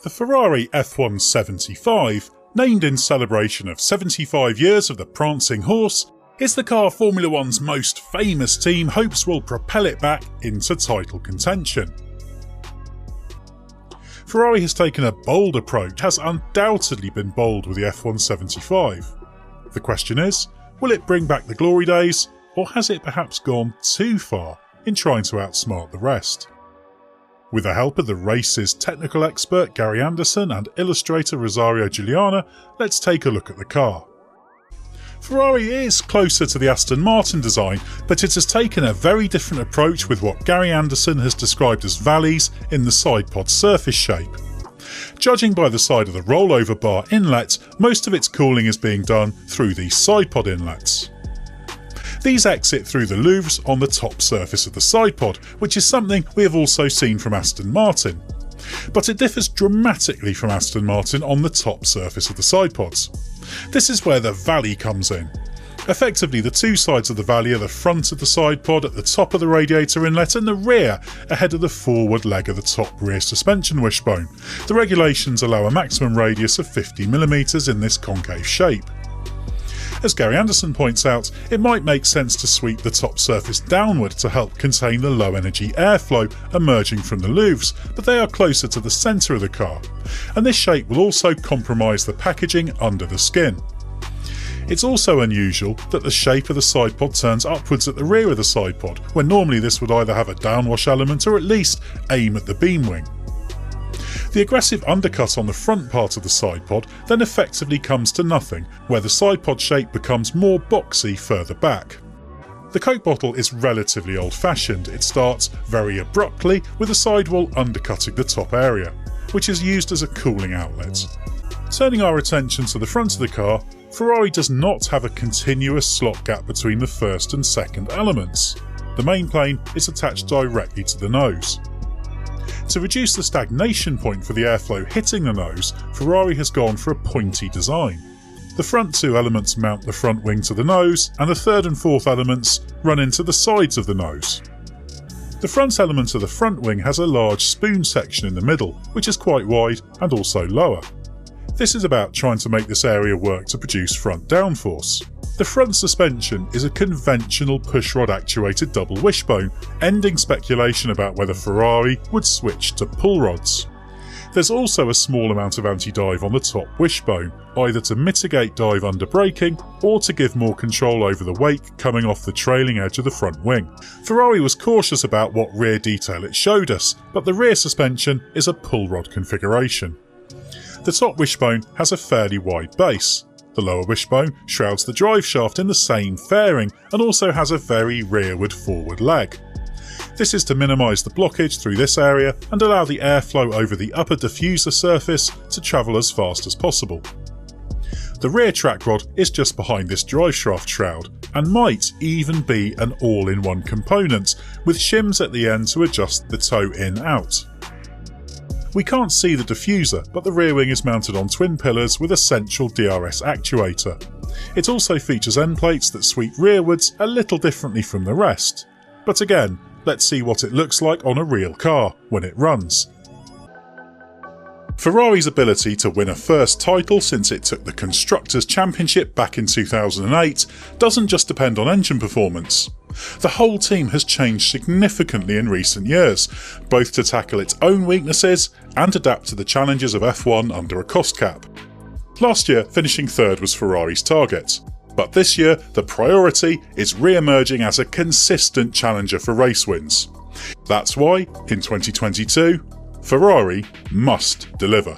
The Ferrari F175, named in celebration of 75 years of the prancing horse, is the car Formula One's most famous team hopes will propel it back into title contention. Ferrari has taken a bold approach, has undoubtedly been bold with the F175. The question is, will it bring back the glory days, or has it perhaps gone too far in trying to outsmart the rest? With the help of the race's technical expert Gary Anderson and illustrator Rosario Juliana, let's take a look at the car. Ferrari is closer to the Aston Martin design, but it has taken a very different approach with what Gary Anderson has described as valleys in the sidepod surface shape. Judging by the side of the rollover bar inlet, most of its cooling is being done through these sidepod inlets. These exit through the louvres on the top surface of the sidepod, which is something we have also seen from Aston Martin. But it differs dramatically from Aston Martin on the top surface of the sidepods. This is where the valley comes in. Effectively, the two sides of the valley are the front of the sidepod at the top of the radiator inlet and the rear ahead of the forward leg of the top rear suspension wishbone. The regulations allow a maximum radius of 50mm in this concave shape. As Gary Anderson points out, it might make sense to sweep the top surface downward to help contain the low energy airflow emerging from the louvres, but they are closer to the centre of the car, and this shape will also compromise the packaging under the skin. It's also unusual that the shape of the sidepod turns upwards at the rear of the sidepod, when normally this would either have a downwash element or at least aim at the beam wing. The aggressive undercut on the front part of the sidepod then effectively comes to nothing, where the sidepod shape becomes more boxy further back. The Coke bottle is relatively old-fashioned. It starts very abruptly with the sidewall undercutting the top area, which is used as a cooling outlet. Turning our attention to the front of the car, Ferrari does not have a continuous slot gap between the first and second elements. The main plane is attached directly to the nose. To reduce the stagnation point for the airflow hitting the nose, Ferrari has gone for a pointy design. The front two elements mount the front wing to the nose, and the third and fourth elements run into the sides of the nose. The front element of the front wing has a large spoon section in the middle, which is quite wide and also lower. This is about trying to make this area work to produce front downforce. The front suspension is a conventional pushrod actuated double wishbone, ending speculation about whether Ferrari would switch to pull rods. There's also a small amount of anti-dive on the top wishbone, either to mitigate dive under braking or to give more control over the wake coming off the trailing edge of the front wing. Ferrari was cautious about what rear detail it showed us, but the rear suspension is a pull rod configuration. The top wishbone has a fairly wide base. The lower wishbone shrouds the drive shaft in the same fairing and also has a very rearward forward leg. This is to minimise the blockage through this area and allow the airflow over the upper diffuser surface to travel as fast as possible. The rear track rod is just behind this drive shaft shroud and might even be an all-in-one component, with shims at the end to adjust the toe in-out. We can't see the diffuser, but the rear wing is mounted on twin pillars with a central DRS actuator. It also features end plates that sweep rearwards a little differently from the rest. But again, let's see what it looks like on a real car when it runs. Ferrari's ability to win a first title since it took the Constructors' Championship back in 2008 doesn't just depend on engine performance. The whole team has changed significantly in recent years, both to tackle its own weaknesses and adapt to the challenges of F1 under a cost cap. Last year, finishing third was Ferrari's target, but this year the priority is re-emerging as a consistent challenger for race wins. That's why, in 2022, Ferrari must deliver.